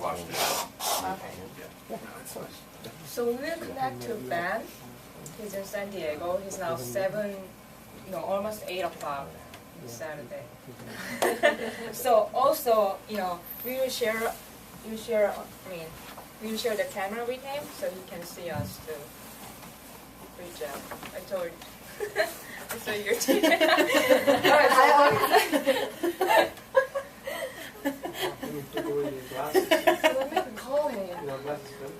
Washington. Okay. Yeah. No, it's fine. So we will connect to Ben. He's in San Diego. He's now 7, no, almost 8 o'clock Saturday. So also, we will share the camera with him so he can see us too. Good job. I told you. I saw your team. Take away your glasses. So let me call him. Your glasses good?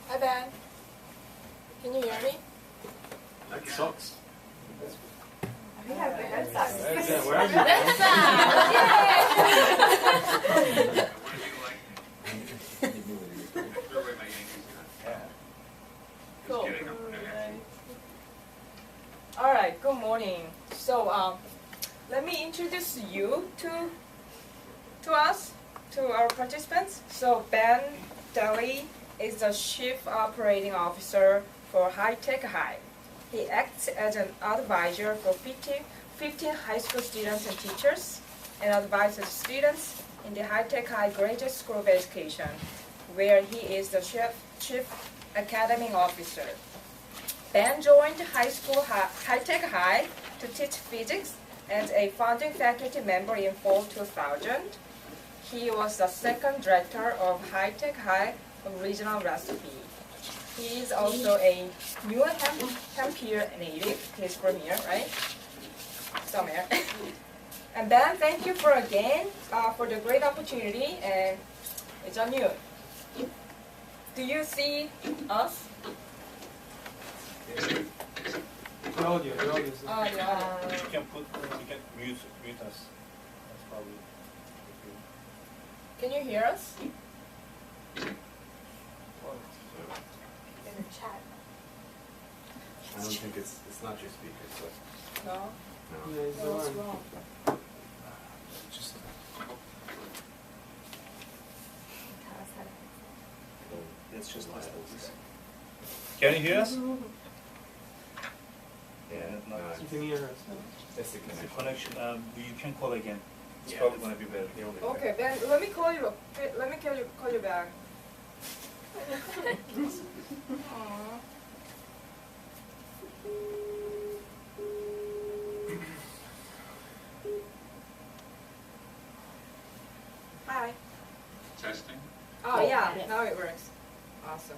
Hi Ben. Can you hear me? That sucks. We have the headsets. Where are you? Cool. All right. Good morning. So let me introduce you to us, to our participants. So Ben Daley is the Chief Operating Officer for High Tech High. He acts as an advisor for 15 high school students and teachers, and advises students in the High Tech High Graduate School of Education, where he is the Chief Academic Officer. Ben joined High Tech High to teach physics as a founding faculty member in fall 2000. He was the second director of High Tech High Regional Recipe. He is also a New Hampshire native. He's from here, right? Somewhere. And Ben, thank you for the great opportunity, and it's on you. Do you see us? The audio is Oh, yeah. You can mute us. That's probably. Can you hear us? In the chat. I don't think it's not your speakers, but No. no. Yeah, it's the No, what's one. wrong? Just It's just like this. Can you hear us? yeah. No, You can hear us. It's the The connection. connection. You can call again. It's Yeah. probably gonna be better. The only Okay, Ben, let me call you. Let me call you back. Aw. Hi. Testing. Oh yeah, now it works. Awesome.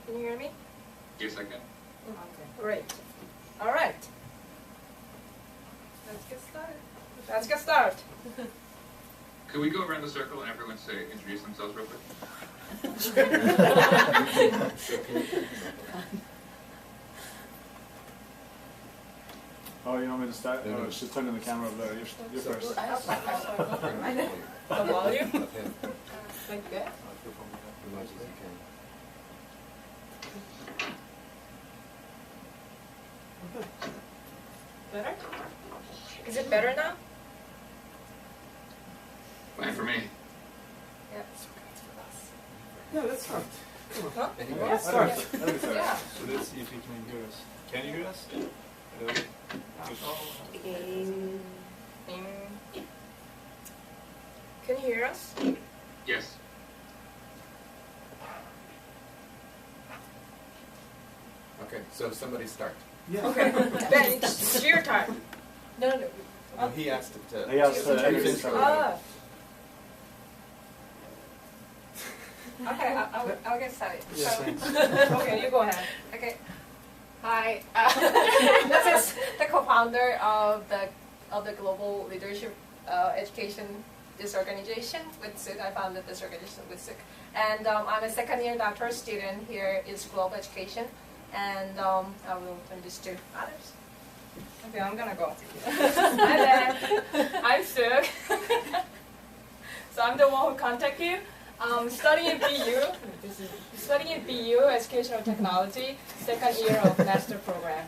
Can you hear me? Yes, I can. Okay, great. All right. Let's get started. Could we go around the circle and everyone say introduce themselves real quick? Oh, you want me to start? No, no. Oh, she's turning the camera over. You're first. The volume? Of him. Like that? As much as you can. Better? Is it better now? Fine for me. Yeah. Yeah, let's start. Huh? Anyway, Yeah. Start. Yeah. Let me start. Yeah. So let's see if you can hear us. Can you hear us? Hello? Can you hear us? Yes. Okay, so somebody start. Yeah. Okay. Ben, it's your turn. No. Well, he asked it to. He asked introduce everything. himself. Okay, I'll get started. Yeah, So- thanks. Okay, you go ahead. Okay. Hi, this is the co-founder of the Global Leadership Education organization with Sook. I founded this organization with Sook, and I'm a second-year doctoral student here in School of Education, and I will introduce to others. Okay, I'm gonna go. Hi there. I'm Sook. So I'm the one who contact you. Studying at BU. Studying at BU Educational Technology, second year of master program.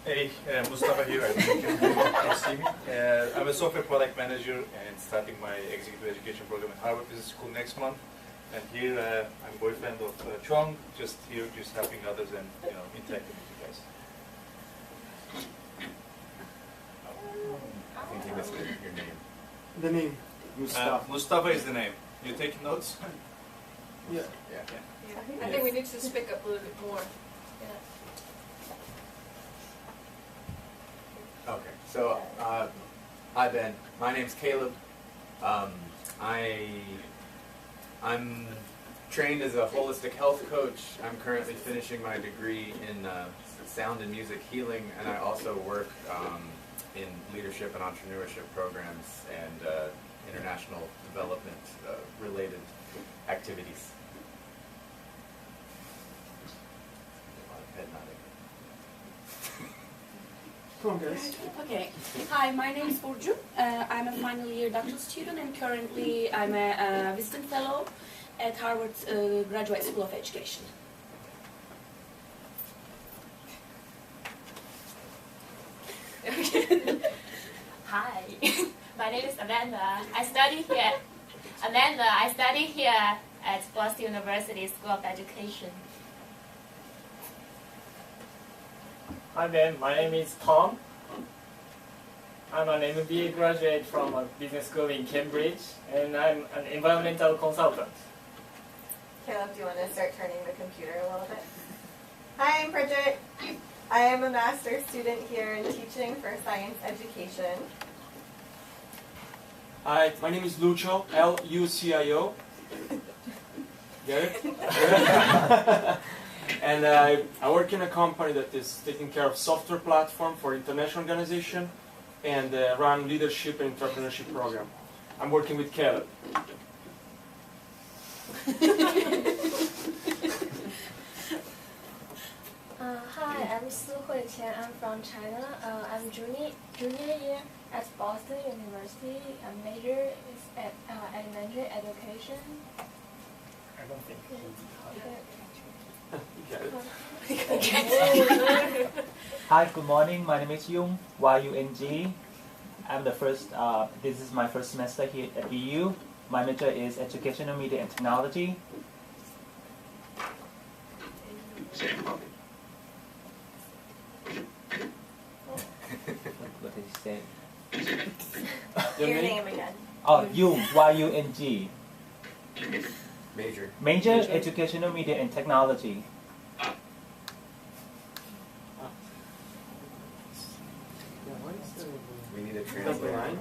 Hey, Mustafa here. I think you can see me. I'm a software product manager and starting my executive education program at Harvard Business School next month. And here I'm boyfriend of Chung, just here, just helping others and interacting with you guys. I think you missed your name. The name. Mustafa. Mustafa is the name. You taking notes? Yeah. Yeah. I think we need to speak up a little bit more. Okay. So, hi Ben. My name's Caleb. I'm trained as a holistic health coach. I'm currently finishing my degree in sound and music healing, and I also work in leadership and entrepreneurship programs and international development related activities. A lot of head nodding. Come on, guys. Okay. Hi, my name is Burcu. I'm a final year doctoral student and currently I'm a visiting fellow at Harvard Graduate School of Education. Hi, my name is Amanda. I study here at Boston University School of Education. Hi Ben, my name is Tom. I'm an MBA graduate from a business school in Cambridge, and I'm an environmental consultant. Caleb, do you want to start turning the computer a little bit? Hi, I'm Bridget. I am a master's student here in teaching for science education. Hi, my name is Lucio, L-U-C-I-O. Get it? And I work in a company that is taking care of software platform for international organization and run leadership and entrepreneurship program. I'm working with Caleb. Hi, I'm Su Huiqian. I'm from China. I'm junior year at Boston University. My major is at elementary education. I don't think. You get it? Hi, good morning. My name is Yung, Y-U-N-G. I'm the first, this is my first semester here at BU. My major is Educational Media and Technology. What did he say? Your name again. Oh, Yung, Y-U-N-G. Major. Major, Educational Media and Technology. We need a That's the translator. line.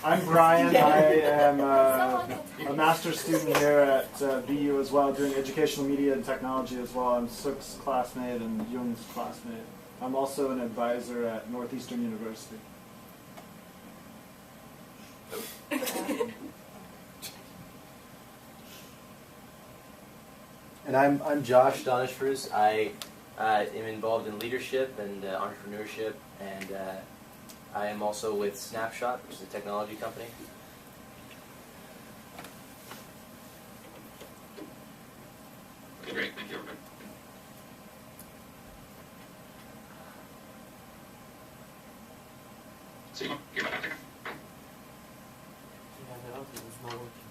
I'm Brian. I am a master's student here at BU as well, doing educational media and technology as well. I'm Sook's classmate and Jung's classmate. I'm also an advisor at Northeastern University. And I'm Josh Donishfrus. I am involved in leadership and entrepreneurship, and I am also with Snapshot, which is a technology company. Okay, great. Thank you, everybody. See you. Okay, bye. It's not working.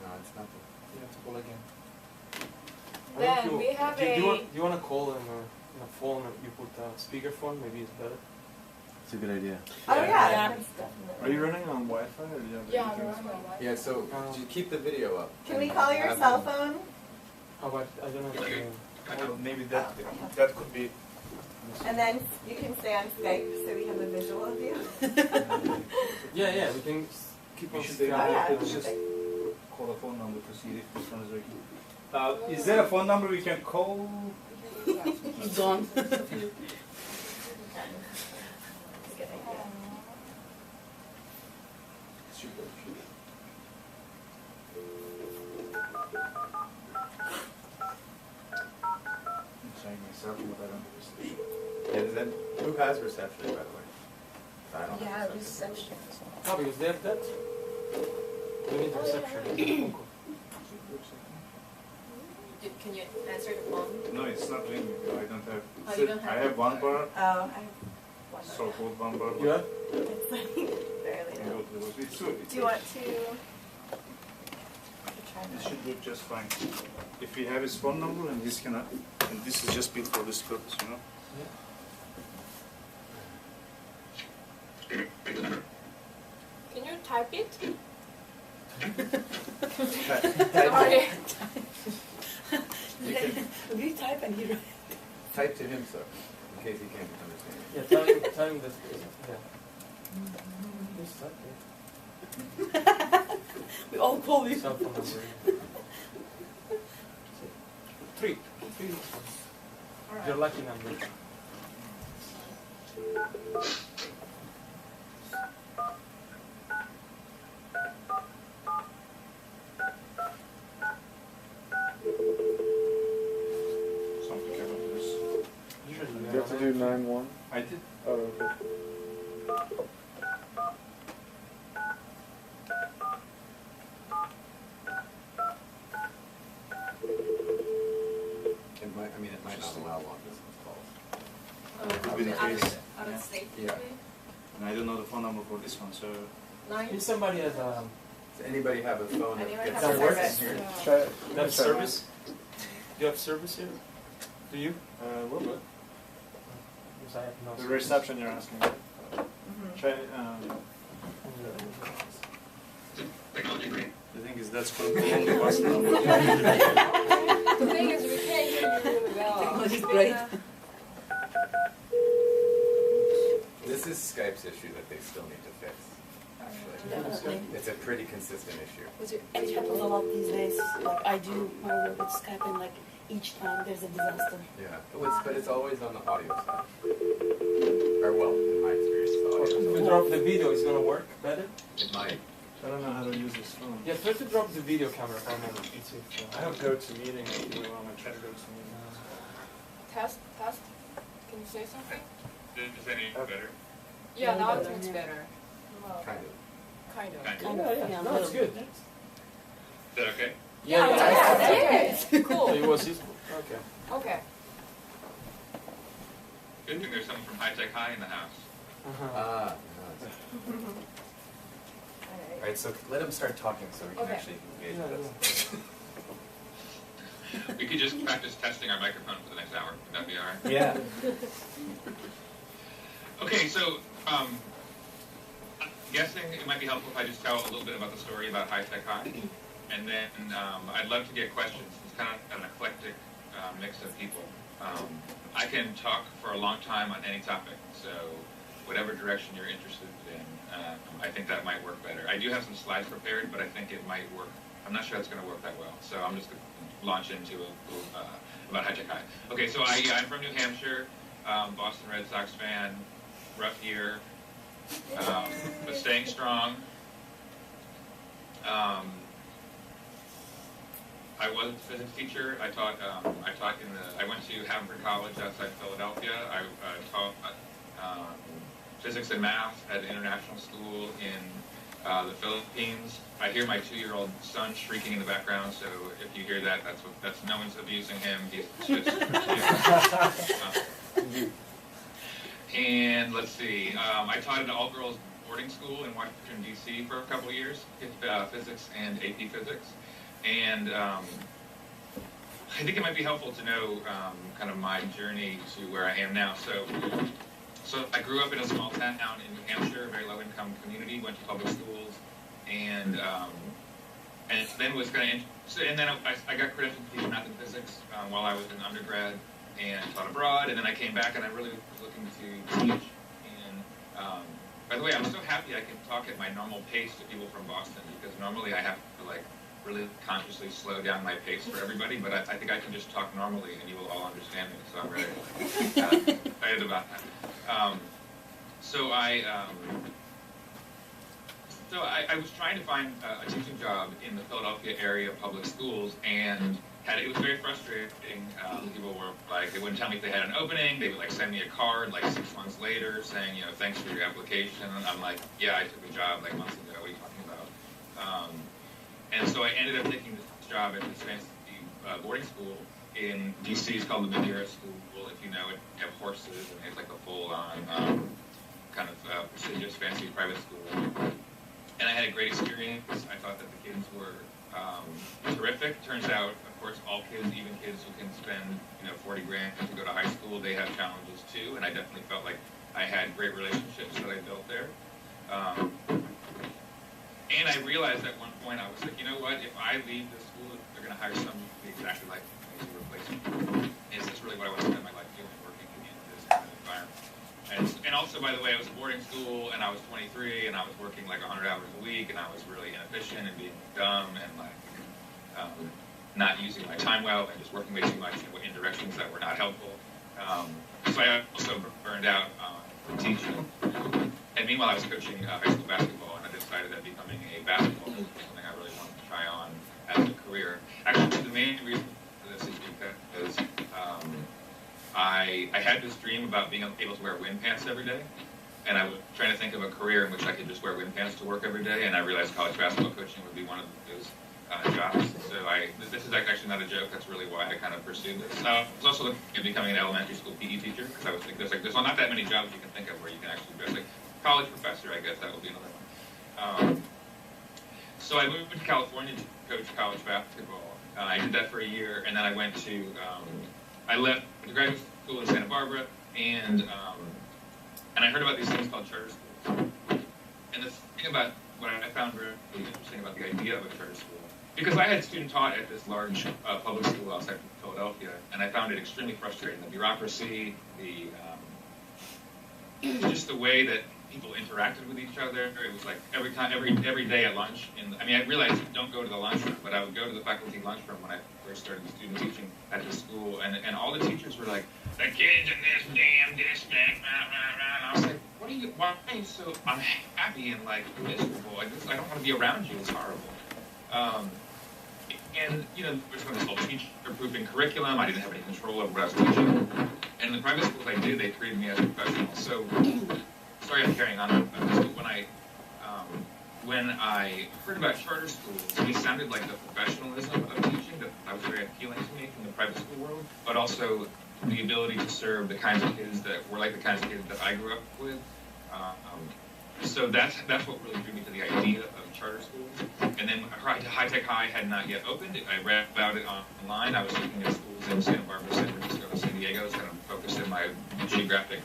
No, it's not. You have to call again. Then we have do you a. want to call in a phone and you put speakerphone? Maybe it's better. It's a good idea. Oh yeah, Yeah. that's definitely. Are you running on Wi-Fi or do you have Yeah, anything? we're on the Wi-Fi. Yeah, so you keep the video up. Can we call your cell phone? Oh, but I don't know. Well, maybe that could be. And then you can stay on Skype so we have a visual of you. Yeah, we can keep on We should Skype. Oh, yeah. let's just call a phone number to see if this one is working. Is there a phone number we can call? It's on. I'm trying myself, but I don't have reception. Yeah, does that, who has reception, by the way? I don't Yeah, have reception. reception. Oh, because they have that. We need reception. Can you answer the phone? No, it's not ringing. I don't have. Oh, you don't have I have one bar, Oh, I have one. so-called one bar. You have? It's like barely. And go to the voice. It's good. Do you want to? This should work just fine. If we have his phone number and his cannot. And this is just built for this purpose, you know. Can you type it? Sorry. We type and he writes. Type to him, so in case he can't understand. Yeah, tell him this. Yeah. Just type it. We all call you. Cell phone number. Three. Your lucky number. Something about this. You have to do 9-1. I did. Oh, okay. It might not allow long distance calls. Could be the case. Out of state. Yeah. And I don't know the phone number for this one, so. If somebody has Does anybody have a phone that Anyone gets have that a works service? here? Try it. you have service? Do you have service here? Do you? A little bit. Because I have no The service. reception you're asking. Try Technology great. The thing is, that's from the bus now. The thing is, we can't hear you really well. Technology is great. This is Skype's issue that they still need to fix. Actually, Definitely. it's a pretty consistent issue. And it happens a lot these days. Like I do my work with Skype and like each time there's a disaster. Yeah, but it's always on the audio side. Or well, in my experience, the audio If you side. drop the video, it's gonna work better? It might. I don't know how to use this phone. Yeah, try to drop the video camera for a moment. Let's see if, I don't go to meetings really well. I try to go to meetings. Test. Can you say something? Is that any better? Yeah, now it's better. Kind of. Kind of. Kind of. Yeah, no, it's good. Is that okay? Yeah. Okay. Cool. So it was his. Okay. Okay. Good thing there's someone from High Tech High in the house. Uh-huh. No, all right, so let him start talking so we can Okay. actually engage with us. We could just practice testing our microphone for the next hour. Would that be all right? Yeah. Okay, so I'm guessing it might be helpful if I just tell a little bit about the story about High Tech High, and then I'd love to get questions. It's kind of an eclectic mix of people. I can talk for a long time on any topic, so whatever direction you're interested in, I think that might work better. I do have some slides prepared, but I think it might work. I'm not sure it's going to work that well, so I'm just going to launch into about High Tech High. Okay, so I'm from New Hampshire, Boston Red Sox fan, rough year, but staying strong. I was a physics teacher. I went to Haverford College outside Philadelphia. I taught physics and math at an international school in the Philippines. I hear my 2-year-old son shrieking in the background, so if you hear that, that's no one's abusing him. He's just. And let's see, I taught at an all-girls boarding school in Washington, D.C. for a couple of years, physics and AP physics. And I think it might be helpful to know kind of my journey to where I am now. So I grew up in a small town in New Hampshire, a very low-income community, went to public schools, and then was kind of, and then I got credentialed to teach math and physics while I was in undergrad and taught abroad, and then I came back and I really was looking to teach. And by the way, I'm so happy I can talk at my normal pace to people from Boston, because normally I have to like really consciously slow down my pace for everybody, but I think I can just talk normally and you will all understand me, so I'm very excited about that. So I was trying to find a teaching job in the Philadelphia area public schools, and it was very frustrating. People were like, they wouldn't tell me if they had an opening. They would like send me a card like 6 months later saying, you know, thanks for your application. And I'm like, yeah, I took a job like months ago. What are you talking about? And so I ended up taking this job at this fancy boarding school in DC. It's called the Madeira School. If you know it, you have horses, and it's like a full-on kind of prestigious, fancy private school. And I had a great experience. I thought that the kids were terrific. Turns out, of course, course, all kids, even kids who can spend 40 grand to go to high school, they have challenges too. And I definitely felt like I had great relationships that I built there. And I realized at one point, I was like, you know what, if I leave this school, they're going to hire somebody exactly like me to replace me. Is this really what I want to spend my life doing, working in this kind of environment? And also, by the way, I was in boarding school, and I was 23, and I was working like 100 hours a week, and I was really inefficient and being dumb and like not using my time well and just working way too much in directions that were not helpful. So I also burned out teaching. And meanwhile, I was coaching high school basketball, and I decided that becoming a basketball coach was something I really wanted to try on as a career. Actually, the main reason for this is because I had this dream about being able to wear wind pants every day, and I was trying to think of a career in which I could just wear wind pants to work every day, and I realized college basketball coaching would be one of those jobs. So this is actually not a joke. That's really why I kind of pursued this. I was also looking at becoming an elementary school PE teacher, because I was thinking there's not that many jobs you can think of where you can actually dress like college professor. I guess that will be another one. So I moved to California to coach college basketball. I did that for a year, and then I went to I left the graduate school in Santa Barbara, and I heard about these things called charter schools. And the thing about what I found really interesting about the idea of a charter school, because I had student taught at this large public school outside of Philadelphia, and I found it extremely frustrating. The bureaucracy, just the way that people interacted with each other. It was like every day at lunch. I realized don't go to the lunchroom, but I would go to the faculty lunchroom when I first started student teaching at the school, and all the teachers were like, the kids in this damn district, and I was like, why are you so unhappy and like miserable? Like this, I don't want to be around you. It's horrible. And there's something called teacher-proofing curriculum. I didn't have any control over what I was teaching. And in the private schools I did, they treated me as a professional. So, sorry I'm carrying on about this, but when I heard about charter schools, it sounded like the professionalism of teaching that was very appealing to me from the private school world, but also the ability to serve the kinds of kids that were like the kinds of kids that I grew up with. So that's what really drew me to the idea of charter schools. And then High Tech High had not yet opened. I read about it online. I was looking at schools in Santa Barbara, San Francisco, and San Diego. It's kind of focused in my geographic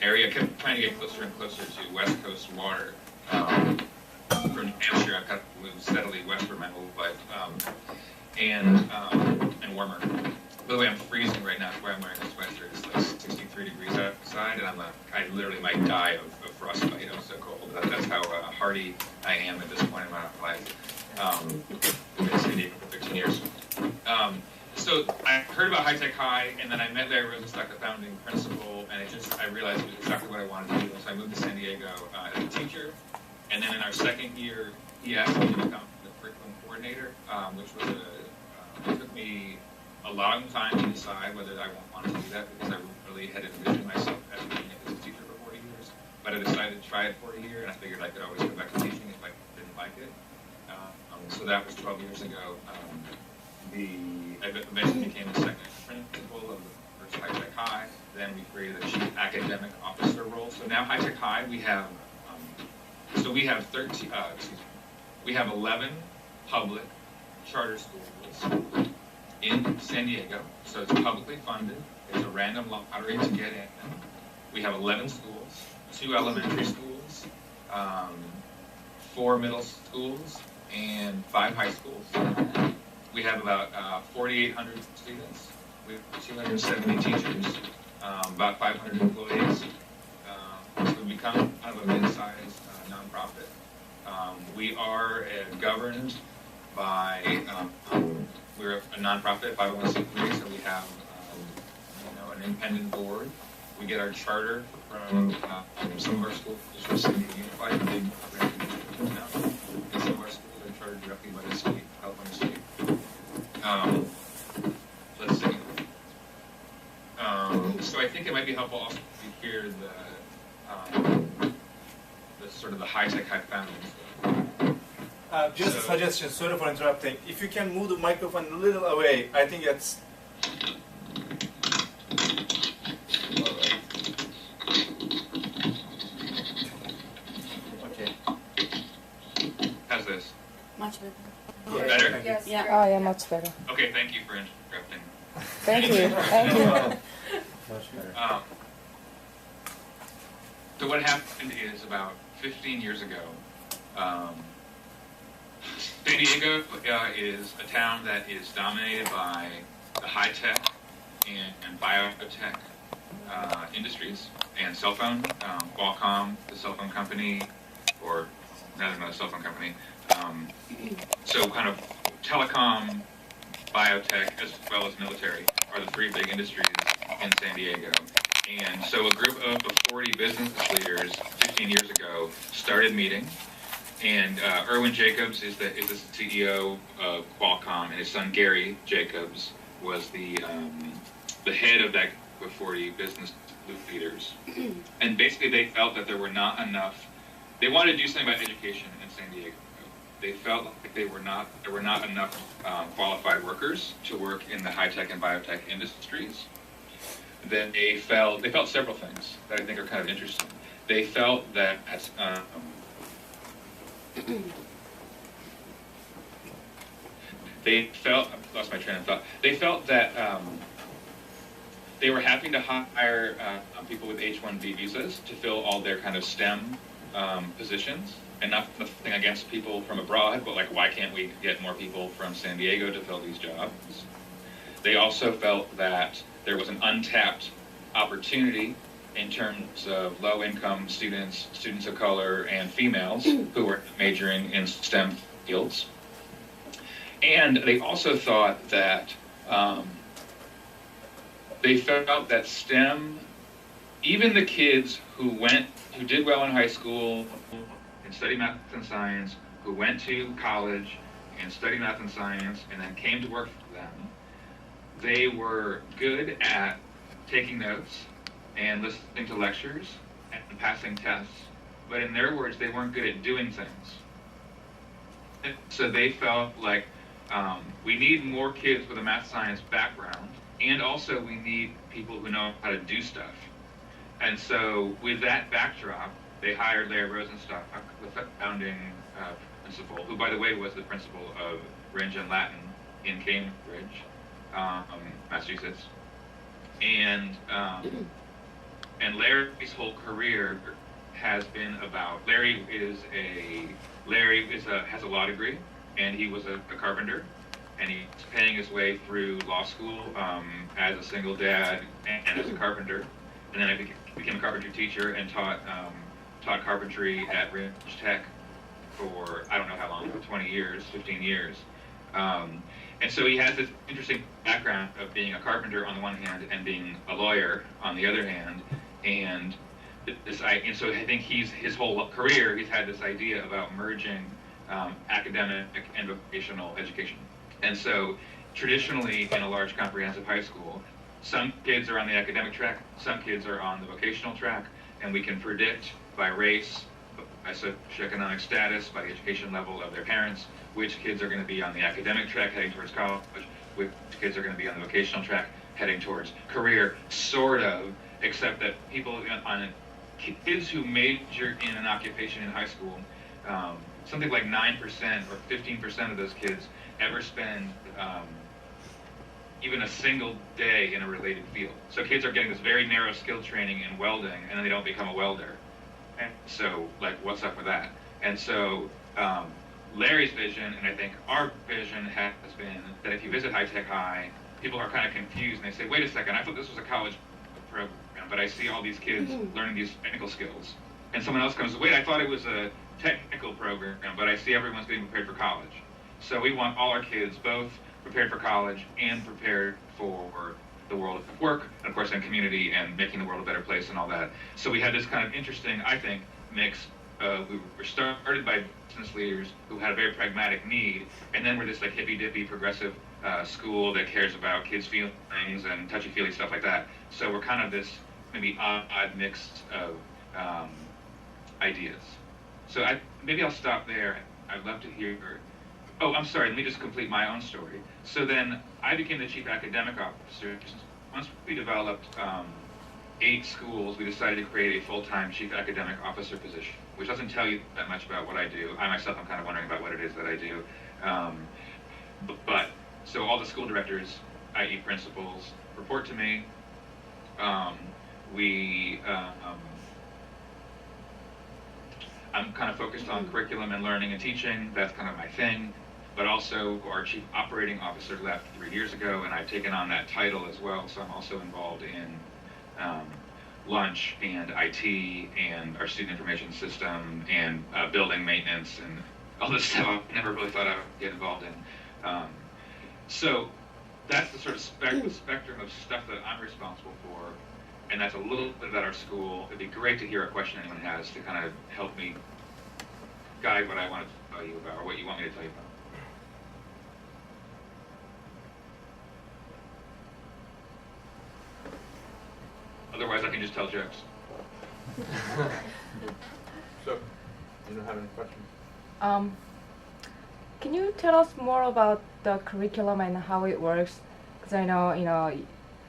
area. I kept trying to get closer and closer to West Coast water. From New Hampshire, I've kind of moved steadily westward my whole life, and warmer. By the way, I'm freezing right now. That's why I'm wearing this sweatshirt. It's like 63 degrees outside, and I literally might die of frostbite. I'm so cold. That's how hardy I am at this point in my life. I've been in San Diego for 15 years. So I heard about High Tech High, and then I met Larry Rosenstock, the founding principal, and I realized it was exactly what I wanted to do. So I moved to San Diego as a teacher, and then in our second year, he asked me to become the curriculum coordinator, which was it took me a long time to decide whether I wanted to do that, because I really had envisioned myself as being a business teacher for 40 years. But I decided to try it for a year, and I figured I could always go back to teaching if I didn't like it. So that was 12 years ago. I eventually became the second principal of the first High Tech High. Then we created a chief academic officer role. So now High Tech High, we have 11 public charter schools in San Diego. So it's publicly funded. It's a random lottery to get in. We have 11 schools, 2 elementary schools, 4 middle schools, and 5 high schools. We have about 4,800 students. We have 270 teachers, about 500 employees. So we've become kind of a mid-sized nonprofit. We are governed by, we're a nonprofit, 501c3, so we have an independent board. We get our charter from some of our schools, from City Unified, a big recognition now. And some of our schools are chartered directly by the state, California State. Let's see. So I think it might be helpful also to hear the sort of the High Tech High founding. Just a suggestion, sorry for interrupting. If you can move the microphone a little away, I think that's... Okay. How's this? Much better. Better? Yes. Yeah. Oh, yeah, much better. Okay, thank you for interrupting. Thank you. Thank you. Much better. So what happened is about 15 years ago, San Diego is a town that is dominated by the high-tech and biotech industries and cell phone. Qualcomm, the cell phone company, or another cell phone company. So kind of telecom, biotech, as well as military are the three big industries in San Diego. And so a group of 40 business leaders 15 years ago started meeting. And Irwin Jacobs is the CEO of Qualcomm, and his son Gary Jacobs was the head of that group of 40 business leaders. And basically they felt that there were not enough, they wanted to do something about education in San Diego. They felt like there were not enough qualified workers to work in the high-tech and biotech industries. Then they felt several things that I think are kind of interesting. They felt that I lost my train of thought. They felt that they were having to hire people with H-1B visas to fill all their kind of STEM positions, and nothing against people from abroad, but like, why can't we get more people from San Diego to fill these jobs? They also felt that there was an untapped opportunity in terms of low-income students, students of color, and females who were majoring in STEM fields. And they also thought that they felt that STEM, even the kids who did well in high school and studied math and science, who went to college and studied math and science and then came to work for them, they were good at taking notes and listening to lectures and passing tests, but in their words, they weren't good at doing things. And so they felt like we need more kids with a math science background, and also we need people who know how to do stuff. And so with that backdrop, they hired Larry Rosenstock, the founding principal, who, by the way, was the principal of Ringe and Latin in Cambridge, Massachusetts. And Larry's whole career has been about, Larry has a law degree, and he was a carpenter, and he's paying his way through law school as a single dad and as a carpenter. And then I became a carpentry teacher and taught carpentry at Ringe Tech for, I don't know how long, 20 years, 15 years. And so he has this interesting background of being a carpenter on the one hand and being a lawyer on the other hand. And so I think his whole career, he's had this idea about merging academic and vocational education. And so traditionally in a large comprehensive high school, some kids are on the academic track, some kids are on the vocational track, and we can predict by race, by socioeconomic status, by the education level of their parents, which kids are going to be on the academic track heading towards college, which kids are going to be on the vocational track heading towards career, sort of, except that kids who major in an occupation in high school, something like 9% or 15% of those kids ever spend even a single day in a related field. So kids are getting this very narrow skill training in welding, and then they don't become a welder. And so, like, what's up with that? And so Larry's vision, and I think our vision, has been that if you visit High Tech High, people are kind of confused, and they say, wait a second, I thought this was a college program, but I see all these kids learning these technical skills. And someone else comes, wait, I thought it was a technical program, but I see everyone's getting prepared for college. So we want all our kids both prepared for college and prepared for the world of work, and of course in community and making the world a better place and all that. So we had this kind of interesting, I think, mix. We were started by business leaders who had a very pragmatic need, and then we're this like hippy-dippy progressive school that cares about kids' feelings and touchy-feely stuff like that. So we're kind of this maybe odd mix of ideas. So maybe I'll stop there. I'd love to hear. Oh, I'm sorry, let me just complete my own story. So then I became the chief academic officer. Once we developed 8 schools, we decided to create a full-time chief academic officer position, which doesn't tell you that much about what I do. I myself am kind of wondering about what it is that I do. But so all the school directors, i.e. principals, report to me. I'm kind of focused on curriculum and learning and teaching. That's kind of my thing. But also our chief operating officer left 3 years ago, and I've taken on that title as well. So I'm also involved in lunch and IT and our student information system and building maintenance and all this stuff I never really thought I would get involved in. So that's the sort of spectrum of stuff that I'm responsible for, and that's a little bit about our school. It'd be great to hear a question anyone has to kind of help me guide what I want to tell you about or what you want me to tell you about. Otherwise, I can just tell jokes. So, you don't have any questions? Can you tell us more about the curriculum and how it works? Because I know,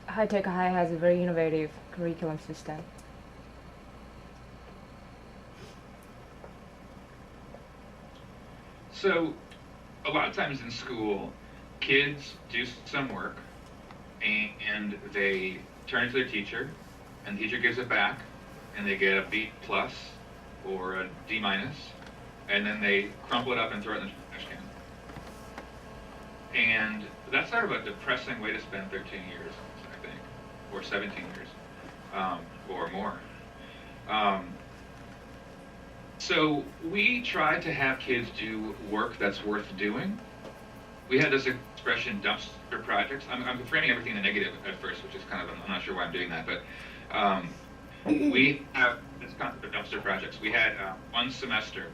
High Tech High has a very innovative curriculum system. So, a lot of times in school, kids do some work and they turn it to their teacher, and the teacher gives it back, and they get a B+ or a D-, and then they crumple it up and throw it in the trash can. And that's sort of a depressing way to spend 13 years, I think, or 17 years, or more. So we try to have kids do work that's worth doing. We had this expression, dumpster projects. I'm framing everything in the negative at first, which is kind of, I'm not sure why I'm doing that, but we have this concept of dumpster projects. We had one semester,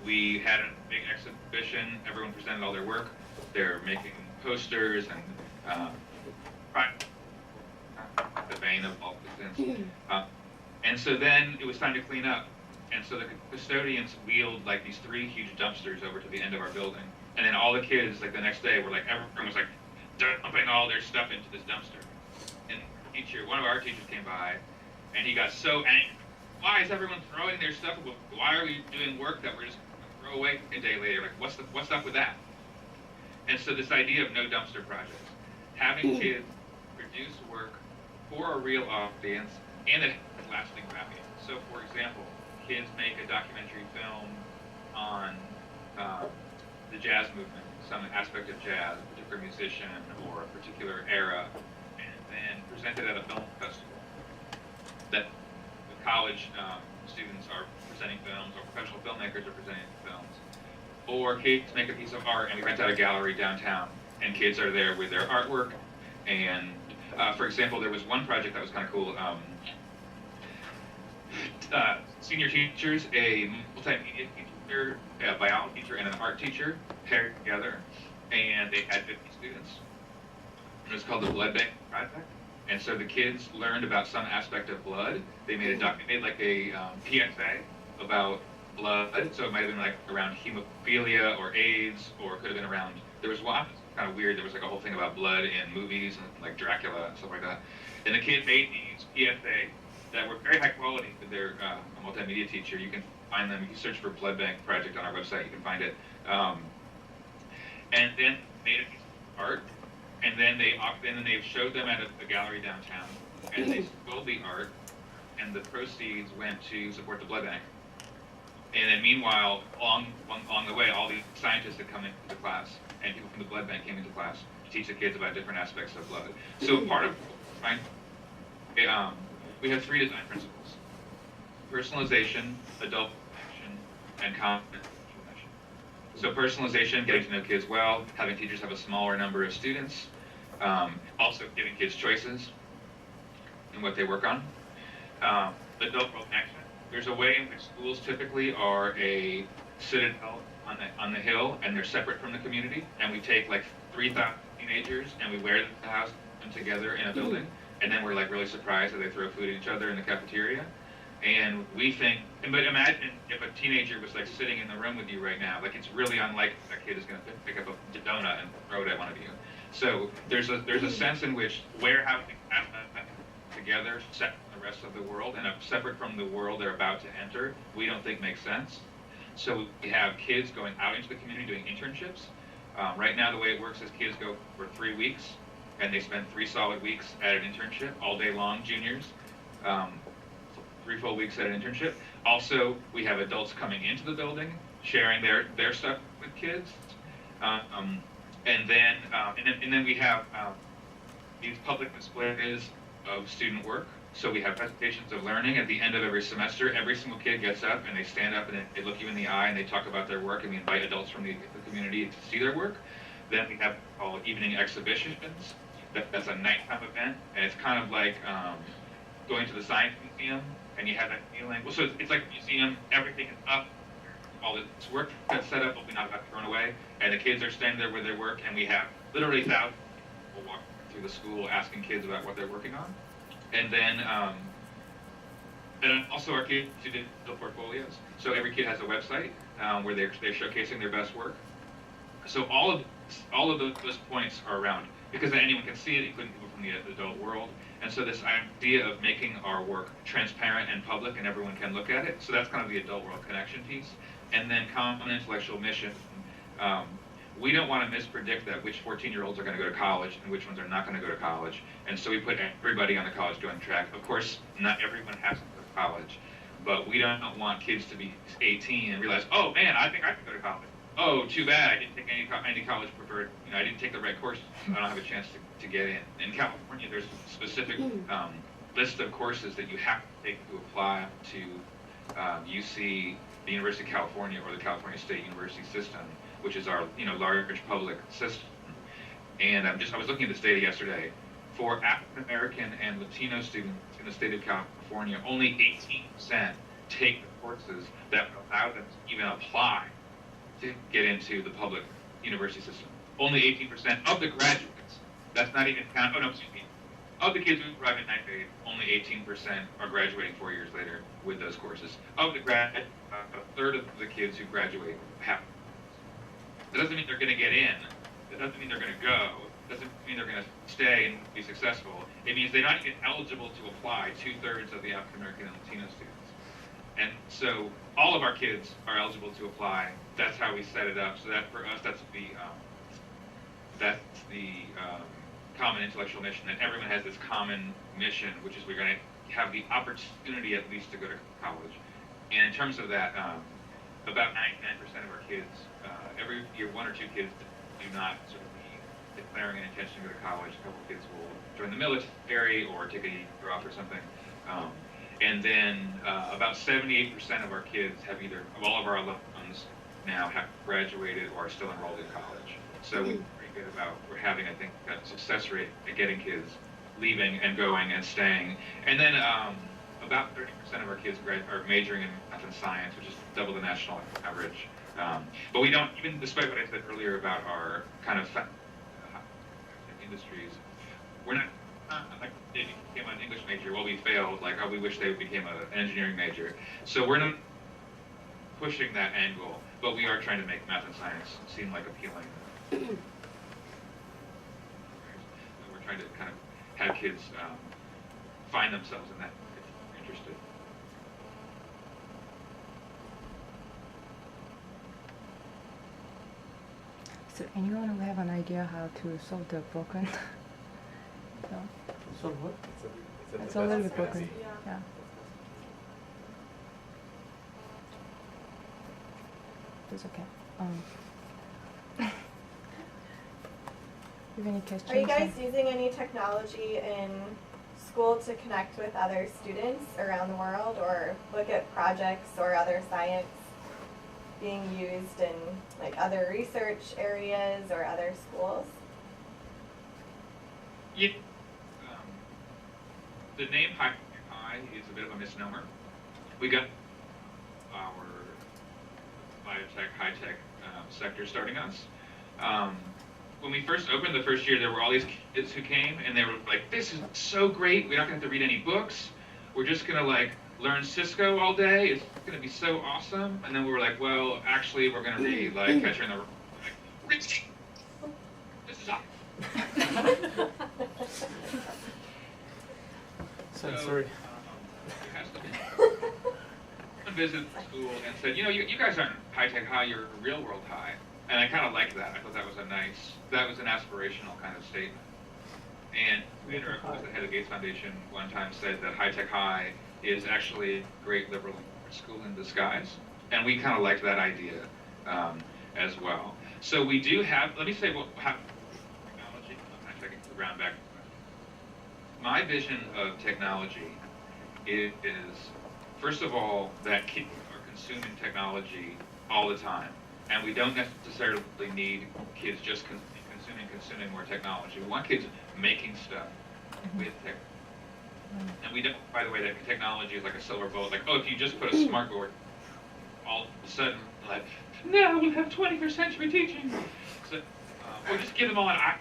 we had a big exhibition, everyone presented all their work. They're making posters and the vein of all the things. And so then it was time to clean up. And so the custodians wheeled like these 3 huge dumpsters over to the end of our building. And then all the kids, like the next day, were like, everyone was like dumping all their stuff into this dumpster. And one of our teachers came by, and he got so angry. Why is everyone throwing their stuff? Why are we doing work that we're just going to throw away a day later? Like, what's up with that? And so this idea of no dumpster projects, having kids produce work for a real audience and that has lasting value. So, for example, kids make a documentary film on the jazz movement, some aspect of jazz, a particular musician or a particular era, and then present it at a film festival. That the college students are presenting films, or professional filmmakers are presenting films. Or kids make a piece of art and we rent out a gallery downtown, and kids are there with their artwork. And for example, there was one project that was kind of cool. Senior teachers, a multimedia teacher, a biology teacher, and an art teacher paired together, and they had 50 students. It was called the Blood Bank Project. And so the kids learned about some aspect of blood. They made like a PSA about blood. So it might have been like around hemophilia or AIDS, or it could have been around. There was one kind of weird. There was like a whole thing about blood in movies and like Dracula and stuff like that. And the kids made these PSA that were very high quality. They're a multimedia teacher. You can find them. If you search for Blood Bank Project on our website, you can find it. And then made a piece of art, and then they showed them at a gallery downtown, and they sold the art, and the proceeds went to support the blood bank. And then meanwhile, along the way, all these scientists had come into class, and people from the blood bank came into class to teach the kids about different aspects of blood. So part of we have 3 design principles: personalization, adult action, and content. So personalization, getting to know kids well, having teachers have a smaller number of students, also giving kids choices in what they work on. Adult action. There's a way in which schools typically are a citadel on the hill, and they're separate from the community. And we take like 3,000 teenagers and we wear them together in a building, and then we're like really surprised that they throw food at each other in the cafeteria. And we think, but imagine if a teenager was like sitting in the room with you right now, like it's really unlikely that kid is going to pick up a donut and throw it at one of you. So there's a sense in which warehousing together, separate from the rest of the world, and separate from the world they're about to enter, we don't think makes sense. So we have kids going out into the community doing internships. Right now, the way it works is kids go for 3 weeks, and they spend 3 solid weeks at an internship all day long, juniors. 3 full weeks at an internship. Also, we have adults coming into the building, sharing their stuff with kids. And then we have these public displays of student work. So we have presentations of learning at the end of every semester. Every single kid gets up and they stand up and they look you in the eye and they talk about their work, and we invite adults from the community to see their work. Then we have called evening exhibitions. That's a nighttime event, and it's kind of like going to the science museum, and you have that feeling. Well, so it's like a museum. Everything is up. All this work that's set up will be not thrown away, and the kids are standing there with their work, and we have literally thousands of people walking through the school asking kids about what they're working on. And then also our kids do digital portfolios. So every kid has a website where they're showcasing their best work. So all of those points are around, because anyone can see it, including people from the adult world. And so this idea of making our work transparent and public and everyone can look at it. So that's kind of the adult world connection piece. And then common intellectual mission. We don't want to mispredict that which 14-year-olds are going to go to college and which ones are not going to go to college. And so we put everybody on the college going track. Of course, not everyone has to go to college, but we don't want kids to be 18 and realize, oh man, I think I can go to college. Oh, too bad, I didn't take any college preferred, I didn't take the right course, I don't have a chance to get in. In California, there's a specific list of courses that you have to take to apply to UC, the University of California, or the California State University system, which is our large public system. And I was looking at this data yesterday. For African American and Latino students in the state of California, only 18% take the courses that would allow them to even apply to get into the public university system. Only 18% of the graduates. That's not even count. Oh no, excuse me. Of the kids who arrive in 9th grade, only 18% are graduating 4 years later with those courses. Of the a third of the kids who graduate have. That doesn't mean they're going to get in. That doesn't mean they're going to go. It doesn't mean they're going to stay and be successful. It means they're not even eligible to apply. 2/3 of the African American and Latino students. And so all of our kids are eligible to apply. That's how we set it up. So that for us, that's the common intellectual mission, that everyone has this common mission, which is we're going to have the opportunity at least to go to college. And in terms of that, about 99% of our kids, every year 1 or 2 kids do not sort of be declaring an intention to go to college. A couple of kids will join the military or take a year off or something. And then about 78% of our kids have either, of all of our alums now have graduated or are still enrolled in college. So we're pretty good about, we're having, I think, a success rate at getting kids leaving and going and staying. And then about 30% of our kids are majoring in math and science, which is double the national average. But we don't, even despite what I said earlier about our kind of industries, we're not like they became an English major, well, we failed, like, oh, we wish they became an engineering major. So we're not pushing that angle, but we are trying to make math and science seem like appealing. We're trying to kind of have kids find themselves in that if they're interested. So anyone will have an idea how to solve the broken? No? So what? It's a little bit broken. Yeah. That's okay. You have any questions? Are you guys using any technology in school to connect with other students around the world, or look at projects or other science being used in like other research areas or other schools? Yeah. The name High is a bit of a misnomer. We got our biotech, high-tech sector starting us. When we first opened the first year, there were all these kids who came, and they were like, this is so great, we're not going to have to read any books, we're just going to like learn Cisco all day, it's going to be so awesome. And then we were like, well, actually, we're going to read like Catcher in the Rye. Like, this is awesome. Sorry. Visited the school and said, you guys aren't high-tech high, you're a real-world high. And I kind of liked that. I thought that was that was an aspirational kind of statement. And Vander, who was the head of the Gates Foundation, one time said that high-tech high is actually a great liberal school in disguise. And we kind of liked that idea as well. So we do have, let me say what technology, I'm taking the ground back. My vision of technology is, first of all, that kids are consuming technology all the time. And we don't necessarily need kids just consuming more technology. We want kids making stuff with technology. And we don't, by the way, that technology is like a silver bullet. Like, oh, if you just put a smart board, all of a sudden, like, now we'll have 21st century teaching. So, or just give them all an iPad.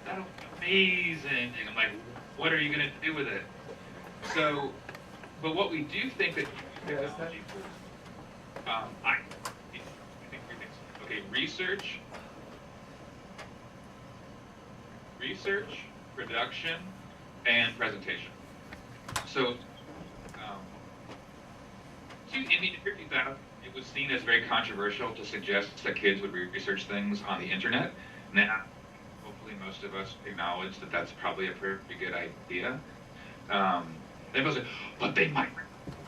That'll be amazing. And I'm like, what are you going to do with it? So, but what we do think that technology for, I think three things. Okay, research, production, and presentation. So, in the year 2000, it was seen as very controversial to suggest that kids would research things on the internet. Now, hopefully most of us acknowledge that that's probably a pretty good idea. They both say, but they might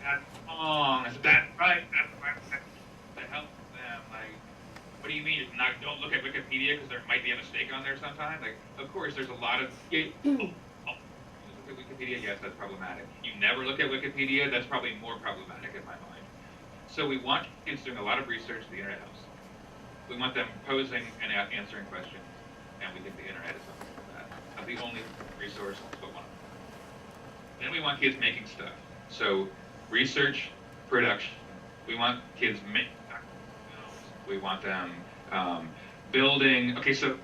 that's wrong. I said, that's right, to help them. Like, what do you mean? Don't look at Wikipedia because there might be a mistake on there sometimes? Like, of course, there's a lot of, look at Wikipedia, yes, that's problematic. You never look at Wikipedia, that's probably more problematic in my mind. So we want kids doing a lot of research the internet helps. We want them posing and answering questions, and we think the internet is something like that. Not the only resource, but one. Then we want kids making stuff. So research, production. We want kids making films. We want them building. Okay, so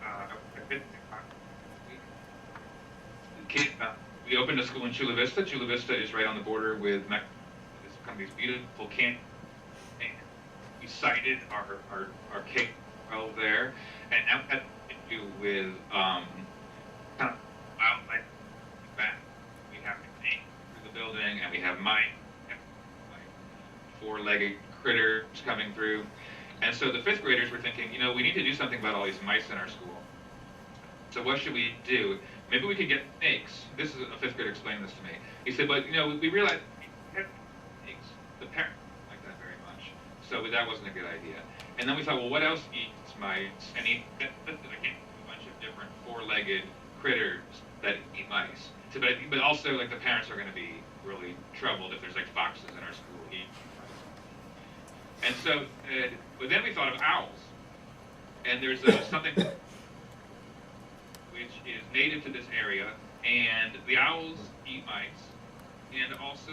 we opened a school in Chula Vista. Chula Vista is right on the border with Mexico. It's become these beautiful camps. We cited our K-12 there, and that had to do with kind of wildlife back. We have snakes through the building, and we have mice, four-legged critters coming through. And so the fifth graders were thinking, you know, we need to do something about all these mice in our school. So what should we do? Maybe we could get snakes. This is a fifth grader explaining this to me. He said, but you know, we realized snakes. The parents like that very much. So that wasn't a good idea. And then we thought, well, what else eats mice? And he listed a bunch of different four-legged critters that eat mice. So, but also, like, the parents are going to be really troubled if there's like foxes in our school eating mice. And so, but then we thought of owls. And there's something which is native to this area, and the owls eat mice, and also,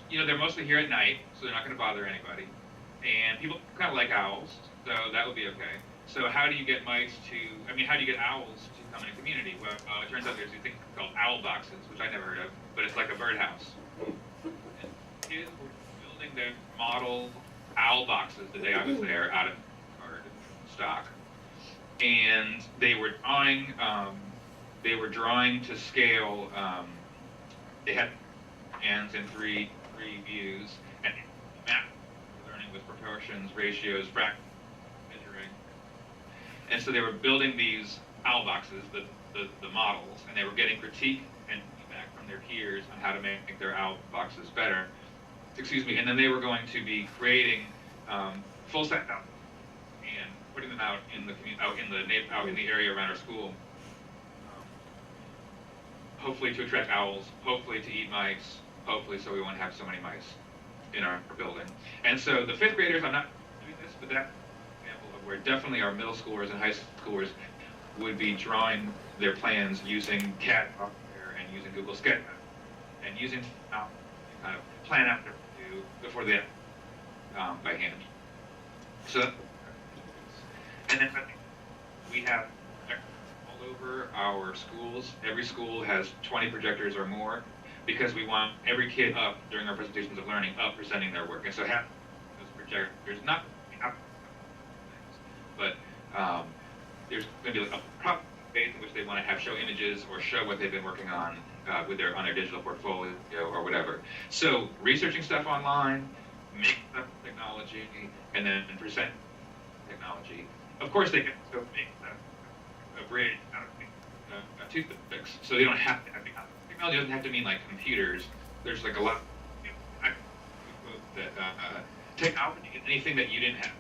you know, they're mostly here at night, so they're not going to bother anybody, and people kind of like owls, so that would be okay. So how do you get mice to, I mean, how do you get owls to come in a community? Well, it turns out there's these things called owl boxes, which I never heard of, but it's like a birdhouse. And kids were building their model owl boxes the day I was there out of card stock. And they were drawing to scale. They had hands in three views, and math learning with proportions, ratios, fractions, measuring. And so they were building these owl boxes, the models, and they were getting critique and feedback from their peers on how to make their owl boxes better. Excuse me. And then they were going to be creating full set owl and putting them out in the area around our school, hopefully to attract owls, hopefully to eat mice, hopefully so we won't have so many mice in our building. And so the fifth graders, I'm not doing this, but that's an example of where definitely our middle schoolers and high schoolers would be drawing their plans using CAD software and using Google Sketch and using kind of plan out what to do before they by hand. So. And then we have all over our schools. Every school has 20 projectors or more because we want every kid up during our presentations of learning up presenting their work. And so have those projectors, not but there's going to be a proper phase in which they want to have show images or show what they've been working on on their digital portfolio or whatever. So researching stuff online, making stuff with technology and then present technology. Of course, they can still make a bridge out of toothpicks, so they don't have to have technology. Doesn't have to mean like computers. There's like a lot. That technology is anything that you didn't have.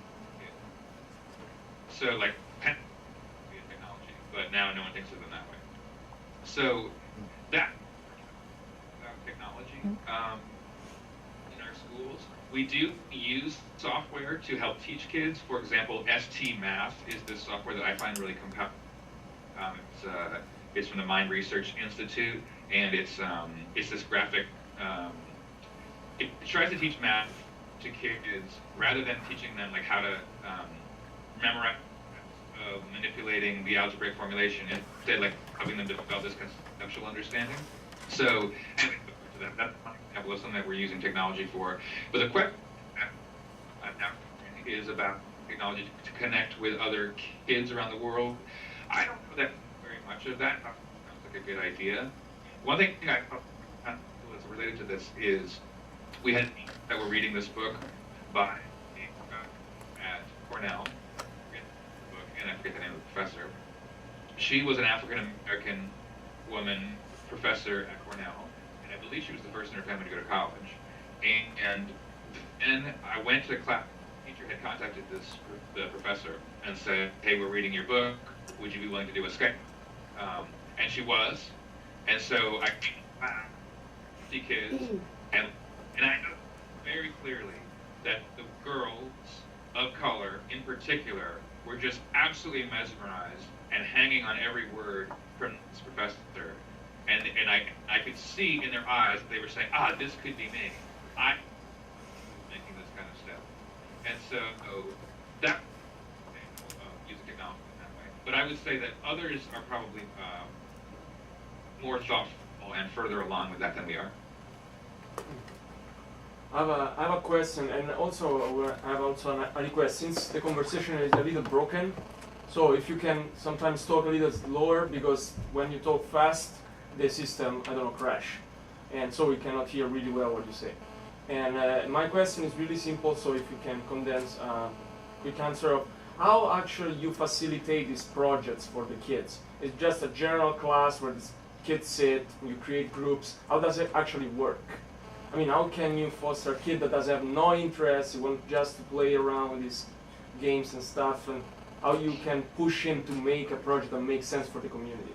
So like pen technology, but now no one thinks of them that way. So that technology in our schools, we do use software to help teach kids. For example, ST Math is this software that I find really compelling. It's from the Mind Research Institute, and it's this graphic. It tries to teach math to kids rather than teaching them like how to memorize, manipulating the algebraic formulation, instead like helping them develop this conceptual understanding. So that's one example of something that we're using technology for. But the question now is about technology to connect with other kids around the world. I don't know that very much of that. Sounds like a good idea. One thing I thought that's related to this is we had that were reading this book by at Cornell, and I forget the name of the professor. She was an African American woman professor at Cornell, and I believe she was the first in her family to go to college. And then I went to class. The teacher had contacted the professor and said, "Hey, we're reading your book. Would you be willing to do a Skype?" And she was. And so I came back, see kids, and I know very clearly that the girls of color, in particular, were just absolutely mesmerized and hanging on every word from this professor. And I could see in their eyes that they were saying, this could be me. I'm making this kind of stuff. And so that using technology in that way. But I would say that others are probably more thoughtful and further along with that than we are. I have a question, and also I have also a request. Since the conversation is a little broken, so if you can sometimes talk a little slower, because when you talk fast, the system, I don't know, crash, and so we cannot hear really well what you say. And my question is really simple, so if you can condense a quick answer of how actually you facilitate these projects for the kids. It's just a general class where the kids sit, you create groups. How does it actually work? I mean, how can you foster a kid that does have no interest, he wants just to play around with these games and stuff, and how you can push him to make a project that makes sense for the community?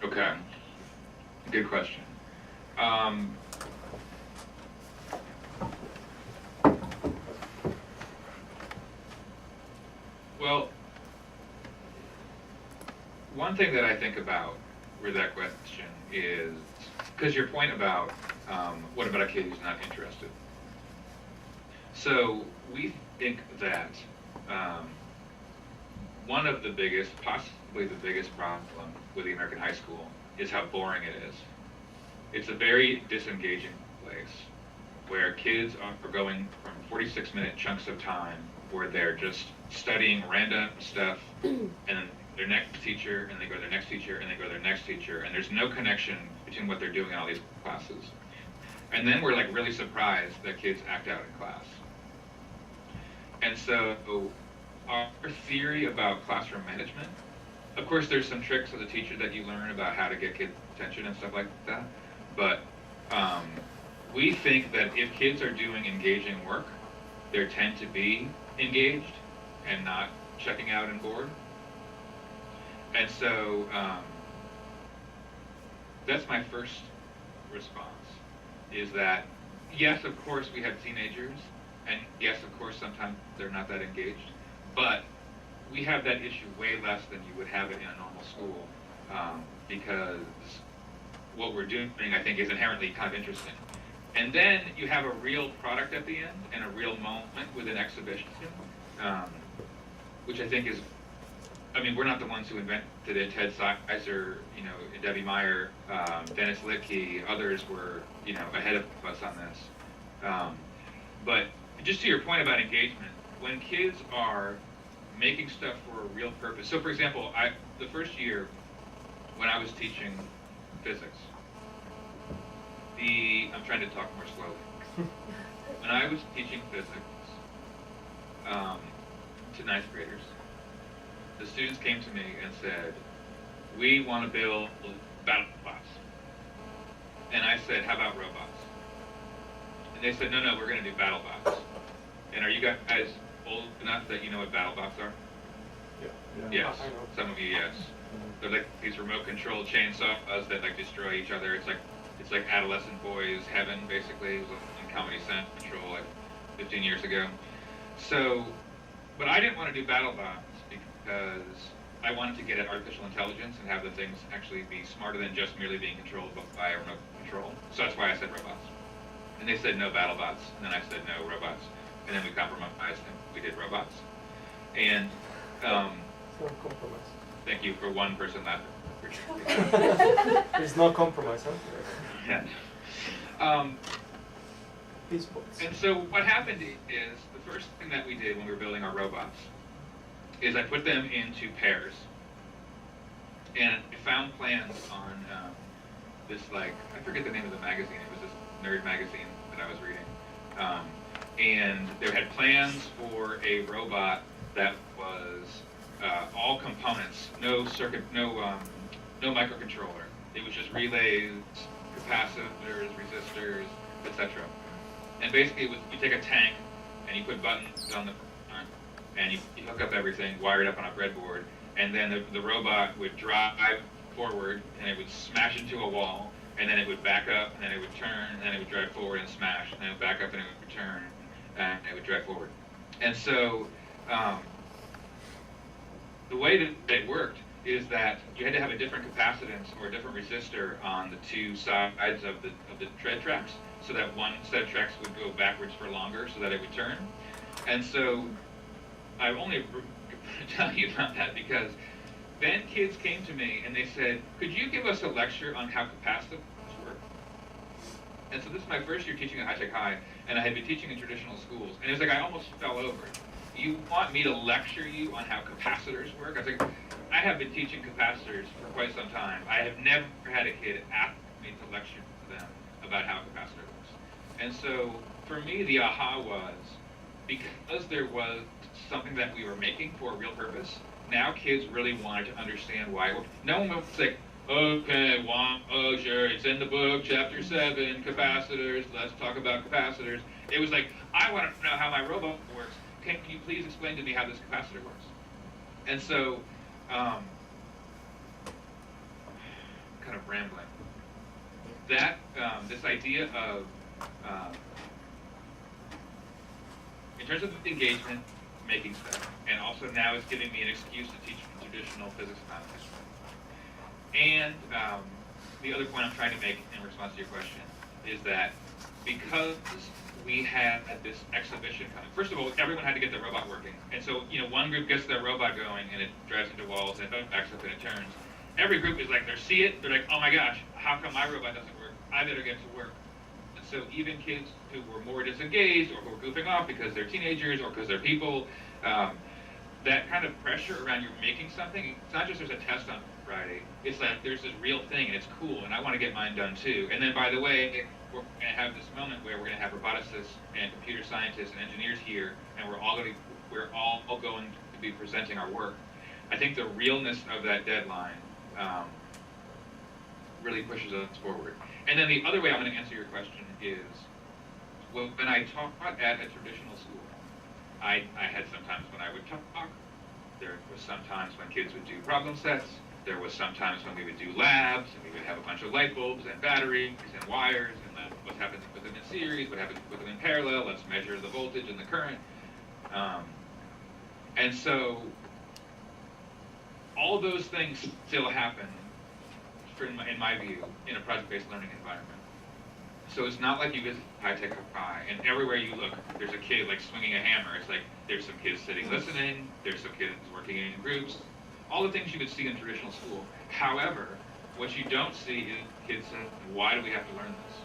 Okay, good question. Well, one thing that I think about with that question is, because your point about what about a kid who's not interested? So we think that one of the biggest, possibly the biggest problem with the American high school is how boring it is. It's a very disengaging place where kids are going from 46-minute chunks of time where they're just studying random stuff, and then their next teacher, and they go to their next teacher, and they go to their next teacher, and there's no connection between what they're doing in all these classes. And then we're like really surprised that kids act out in class. And so our theory about classroom management, of course there's some tricks as a teacher that you learn about how to get kids' attention and stuff like that, but we think that if kids are doing engaging work, they tend to be engaged and not checking out and bored. And so that's my first response, is that yes, of course we have teenagers, and yes, of course sometimes they're not that engaged, but we have that issue way less than you would have it in a normal school, because what we're doing, I think, is inherently kind of interesting. And then you have a real product at the end and a real moment with an exhibition, which I think is, I mean, we're not the ones who invented it. Ted Sizer, Debbie Meyer, Dennis Littke, others were, ahead of us on this. But just to your point about engagement, when kids are making stuff for a real purpose. So for example, the first year when I was teaching physics, I'm trying to talk more slowly. When I was teaching physics to ninth graders, the students came to me and said, we want to build battle bots. And I said, how about robots? And they said, no, we're going to do battle bots. And are you guys old enough that you know what battle bots are? Yeah. Yes, some of you, yes. They're like these remote controlled chainsaws that like destroy each other. It's like adolescent boys heaven, basically. It was in Comedy Central like 15 years ago. So, but I didn't want to do battle bots because I wanted to get at artificial intelligence and have the things actually be smarter than just merely being controlled by a remote control. So that's why I said robots. And they said no battle bots, and then I said no robots. And then we compromised and we did robots. And it's no compromise. Thank you for one person laughing. There's no compromise, huh? Yeah. And so what happened is the first thing that we did when we were building our robots is I put them into pairs. And I found plans on this, like, I forget the name of the magazine. It was this nerd magazine that I was reading. And they had plans for a robot that was all components, no circuit, no microcontroller. It was just relays, capacitors, resistors, etc. And basically, you take a tank and you put buttons on the front, and you hook up everything, wire it up on a breadboard, and then the robot would drive forward, and it would smash into a wall, and then it would back up, and then it would turn, and then it would drive forward and smash, and then it would back up and it would return, and it would drive forward. And so the way that it worked is that you had to have a different capacitance or a different resistor on the two sides of the tread tracks, so that one set of tracks would go backwards for longer so that it would turn. And so I only tell you about that because then kids came to me and they said, could you give us a lecture on how capacitors work? And so this is my first year teaching at High Tech High, and I had been teaching in traditional schools, and it was like I almost fell over. You want me to lecture you on how capacitors work? I was like, I have been teaching capacitors for quite some time. I have never had a kid ask me to lecture to them about how a capacitor works. And so for me, the aha was, because there was something that we were making for a real purpose, now kids really wanted to understand why it worked. No one was like, okay, oh sure, it's in the book, chapter 7, capacitors, let's talk about capacitors. It was like, I want to know how my robot works. Can you please explain to me how this capacitor works? And so, kind of rambling. That, this idea of, in terms of engagement, making stuff, and also now it's giving me an excuse to teach traditional physics concepts. And the other point I'm trying to make in response to your question is that because we had this exhibition coming. First of all, everyone had to get their robot working. And so, one group gets their robot going and it drives into walls and it backs up and it turns. Every group is like, they see it, they're like, oh my gosh, how come my robot doesn't work? I better get to work. And so even kids who were more disengaged or who were goofing off because they're teenagers or because they're people, that kind of pressure around you're making something, it's not just there's a test on Friday, it's like there's this real thing and it's cool and I want to get mine done too. And then by the way, we're going to have this moment where we're going to have roboticists and computer scientists and engineers here, and we're all going to be presenting our work. I think the realness of that deadline really pushes us forward. And then the other way I'm going to answer your question is, when I taught at a traditional school, I had some times when I would talk. There was some times when kids would do problem sets. There was sometimes when we would do labs, and we would have a bunch of light bulbs and batteries and wires, and what happens with them in series, what happens with them in parallel, let's measure the voltage and the current. And so all those things still happen, in my view, in a project-based learning environment. So it's not like you visit High Tech High, and everywhere you look, there's a kid like swinging a hammer. It's like there's some kids sitting listening, there's some kids working in groups, all the things you would see in traditional school. However, what you don't see is kids saying, why do we have to learn this?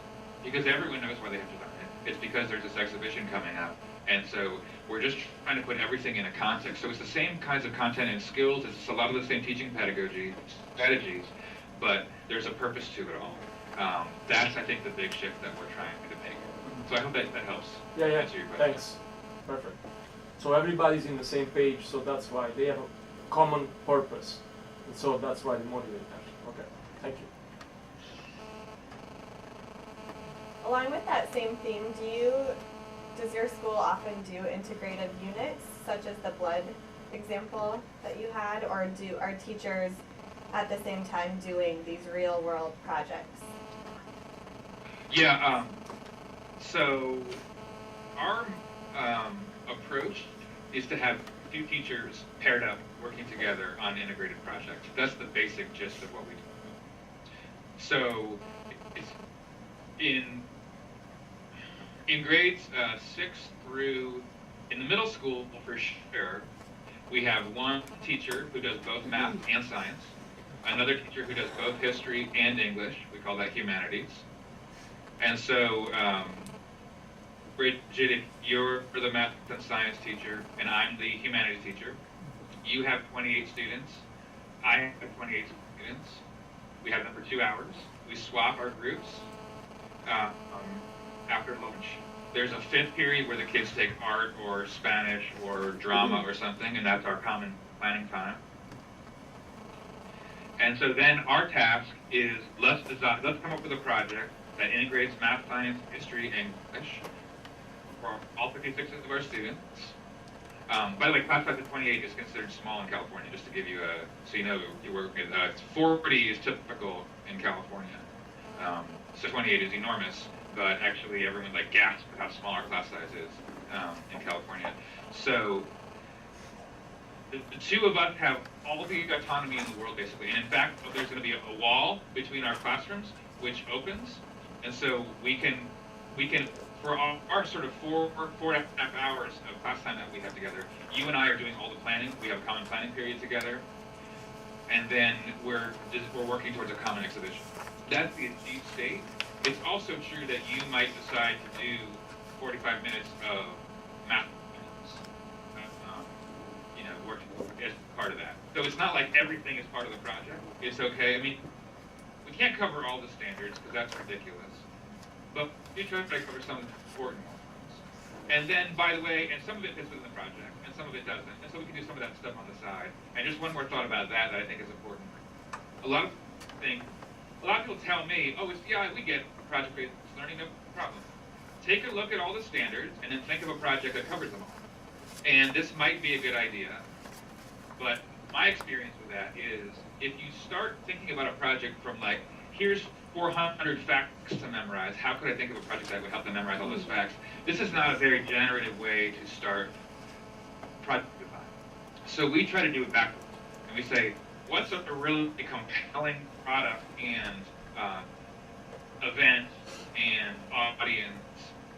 Because everyone knows why they have to learn it. It's because there's this exhibition coming up. And so we're just trying to put everything in a context. So it's the same kinds of content and skills. It's a lot of the same teaching pedagogy strategies, but there's a purpose to it all. That's, I think, the big shift that we're trying to make. So I hope that helps Yeah, answer your question. thanks. Perfect. So everybody's in the same page, so that's why they have a common purpose. And so that's why they motivate them. Okay, thank you. Along with that same theme, does your school often do integrated units, such as the blood example that you had, or are teachers at the same time doing these real world projects? Yeah, so our approach is to have two teachers paired up working together on an integrated project. That's the basic gist of what we do. So it's in grades 6 through, in the middle school for sure, we have one teacher who does both math and science, another teacher who does both history and English. We call that humanities. And so, Bridget, if you're the math and science teacher and I'm the humanities teacher, you have 28 students, I have 28 students. We have them for 2 hours. We swap our groups after lunch. There's a 5th period where the kids take art or Spanish or drama or something, and that's our common planning time. And so then our task is let's come up with a project that integrates math, science, history, and English for all 56 of our students. By the way, class size of 28 is considered small in California, just to give you so you know you work with. 40 is typical in California. So 28 is enormous, but actually everyone gasps at how small our class size is in California. So the two of us have all the autonomy in the world, basically. And in fact, there's going to be a wall between our classrooms, which opens. And so we can for our sort of 4.5 hours of class time that we have together, you and I are doing all the planning. We have a common planning period together. And then we're working towards a common exhibition. That's the achieved state. It's also true that you might decide to do 45 minutes of math, working as part of that. So it's not like everything is part of the project. It's okay. I mean, we can't cover all the standards because that's ridiculous. But we try to cover some important ones. And then, by the way, and some of it fits within the project, and some of it doesn't. And so we can do some of that stuff on the side. And just one more thought about that I think is important. A lot of people tell me, oh, we get project-based learning, no problem. Take a look at all the standards and then think of a project that covers them all. And this might be a good idea, but my experience with that is if you start thinking about a project from here's 400 facts to memorize, how could I think of a project that would help them memorize all those facts? This is not a very generative way to start project design. So we try to do it backwards. And we say, what's a really compelling product and event and audience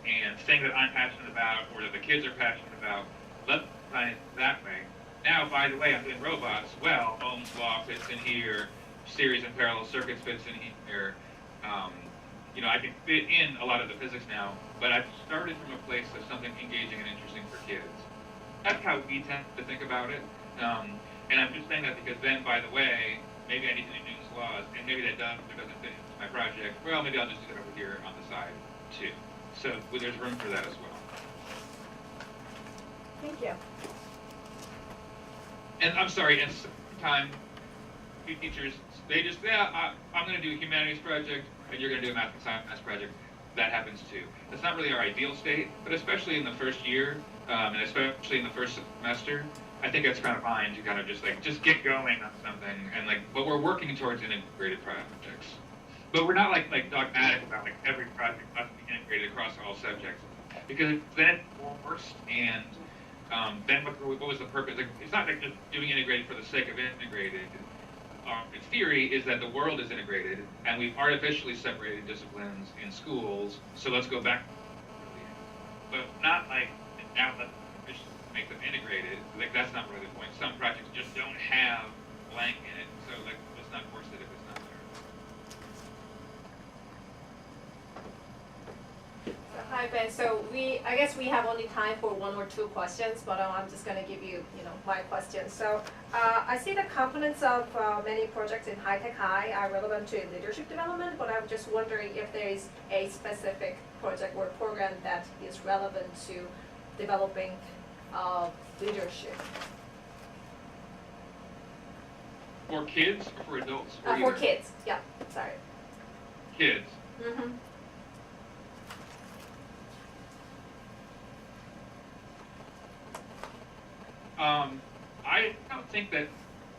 and thing that I'm passionate about or that the kids are passionate about? Let's design it that way. Now, by the way, I'm doing robots. Well, Ohm's law fits in here. Series and parallel circuits fits in here. I can fit in a lot of the physics now, but I've started from a place of something engaging and interesting for kids. That's how we tend to think about it. And I'm just saying that because then, by the way, maybe I need to do Newton's laws, and maybe that doesn't fit into my project. Well, maybe I'll just do it over here on the side, too. So there's room for that as well. Thank you. And I'm sorry, and sometimes teachers, they just, I'm going to do a humanities project, and you're going to do a math and science project. That happens too. That's not really our ideal state, but especially in the first year, and especially in the first semester, I think that's kind of fine to kind of just get going on something, and but we're working towards integrated projects. But we're not like dogmatic about every project must be integrated across all subjects, because then it's worse, and then what was the purpose? It's not just doing integrated for the sake of integrated. Its theory is that the world is integrated, and we've artificially separated disciplines in schools, so let's go back. But not now let's make them integrated. That's not really the point. Some projects just don't have blank in it, so let's not force it if it's not there. Hi Ben, So I guess we have only time for one or two questions, but I'm just going to give you, my questions. So I see the components of many projects in High Tech High are relevant to leadership development, but I'm just wondering if there is a specific project or program that is relevant to developing leadership. For kids or for adults? For kids, yeah, sorry. Kids. Mm-hmm.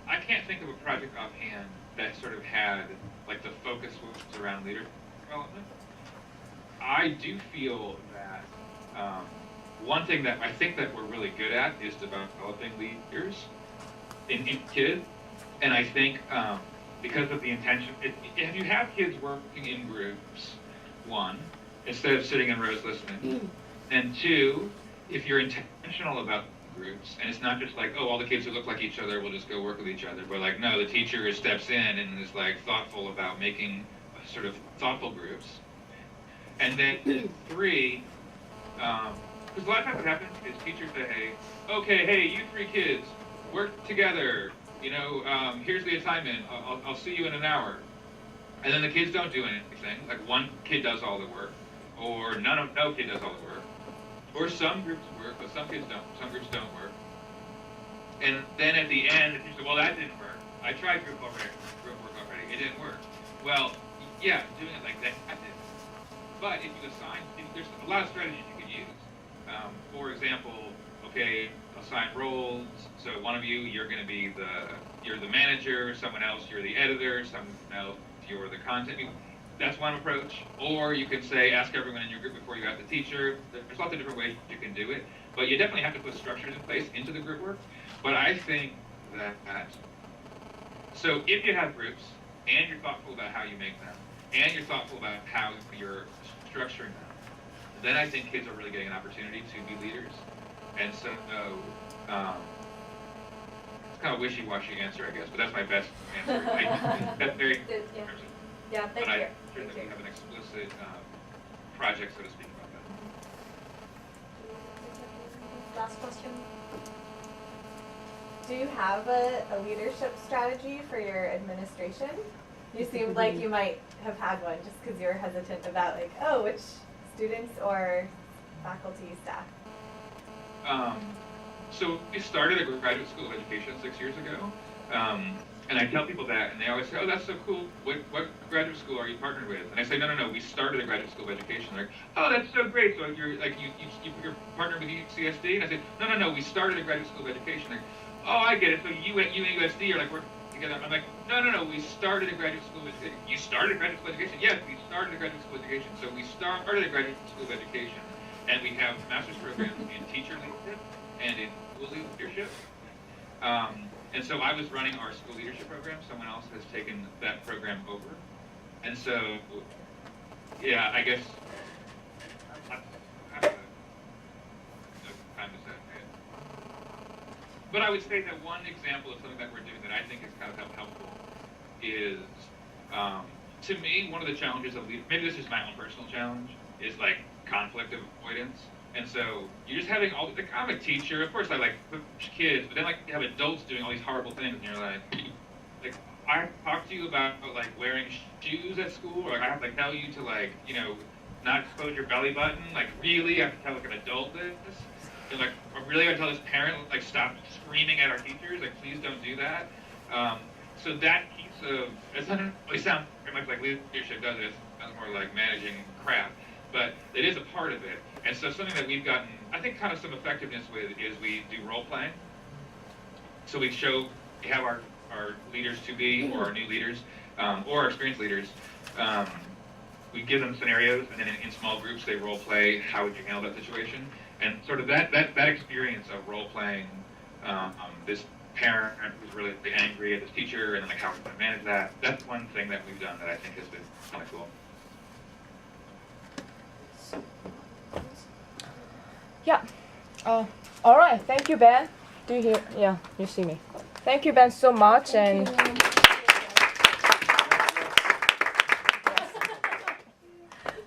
I can't think of a project offhand that sort of had, like, the focus was around leadership development. I do feel that one thing that I think that we're really good at is developing leaders in kids, and I think because of the intention, if you have kids working in groups, one, instead of sitting in rows listening, and two, if you're intentional about groups, and it's not just like, oh, all the kids who look like each other will just go work with each other, but like, no, the teacher steps in and is like thoughtful about making sort of thoughtful groups. And then three, because a lot of times what happens is teachers say, hey, okay, hey, you three kids, work together, here's the assignment, I'll see you in an hour. And then the kids don't do anything, like one kid does all the work, or no kid does all the work. Or some groups work, but some kids don't. Some groups don't work. And then at the end, you say, well, that didn't work. I tried group work already. It didn't work. Well, yeah, doing it like that did. But if you there's a lot of strategies you can use. For example, okay, assign roles. So one of you, you're going to be you're the manager. Someone else, you're the editor. Someone else, you're the content. That's one approach. Or you could say, ask everyone in your group before you ask the teacher. There's lots of different ways you can do it. But you definitely have to put structures in place into the group work. But I think that, so if you have groups, and you're thoughtful about how you make them, and you're thoughtful about how you're structuring them, then I think kids are really getting an opportunity to be leaders. And so, it's kind of a wishy-washy answer, I guess, but that's my best answer. That's very... Yeah, thank you. Sure that we have an explicit project, so to speak, about that. Last question. Do you have a leadership strategy for your administration? You seemed like you might have had one just because you're hesitant about which students or faculty, staff. So we started a graduate school of education 6 years ago. And I tell people that, and they always say, oh, that's so cool. What graduate school are you partnered with? And I say, no, we started a graduate school of education. They're like, oh, that's so great. So you're partnered with UCSD? And I say, no, we started a graduate school of education. They're like, oh, I get it. So you and USD are like working together. I'm like, no, we started a graduate school of education. You started a graduate school of education? Yes, we started a graduate school of education. So we started a graduate school of education. And we have master's programs in teacher leadership and in school leadership. And so I was running our school leadership program. Someone else has taken that program over. And so, yeah, I guess I have no time to say it. But I would say that one example of something that we're doing that I think is kind of helpful is, to me, one of the challenges of leadership, maybe this is my own personal challenge, is like conflict avoidance. And so you're just having I'm a teacher, of course I like kids, but then like you have adults doing all these horrible things, and you're like I talk to you about like wearing shoes at school, or like I have to tell you to not close your belly button, like really I have to tell like an adult this, and like I'm really gonna tell this parent stop screaming at our teachers, please don't do that. So that piece of, it doesn't really sound very much like leadership, does it? It sounds more like managing crap, but it is a part of it. And so something that we've gotten, I think, kind of some effectiveness with is we do role playing. So we have our leaders to be, or our new leaders, or our experienced leaders. We give them scenarios, and then in small groups they role play how would you handle that situation. And sort of that experience of role playing this parent who's really angry at this teacher, and then how we're going to manage that. That's one thing that we've done that I think has been kind of cool. Yeah. All right. Thank you, Ben. Do you hear? Yeah, you see me. Thank you, Ben, so much. And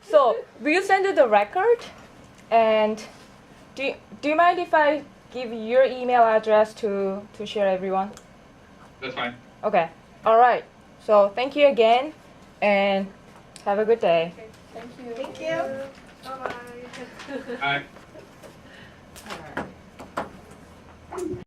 so, will you send the record? And do you mind if I give your email address to share everyone? That's fine. Okay. All right. So thank you again, and have a good day. Okay, thank you. Thank you. Bye bye. Bye. All right.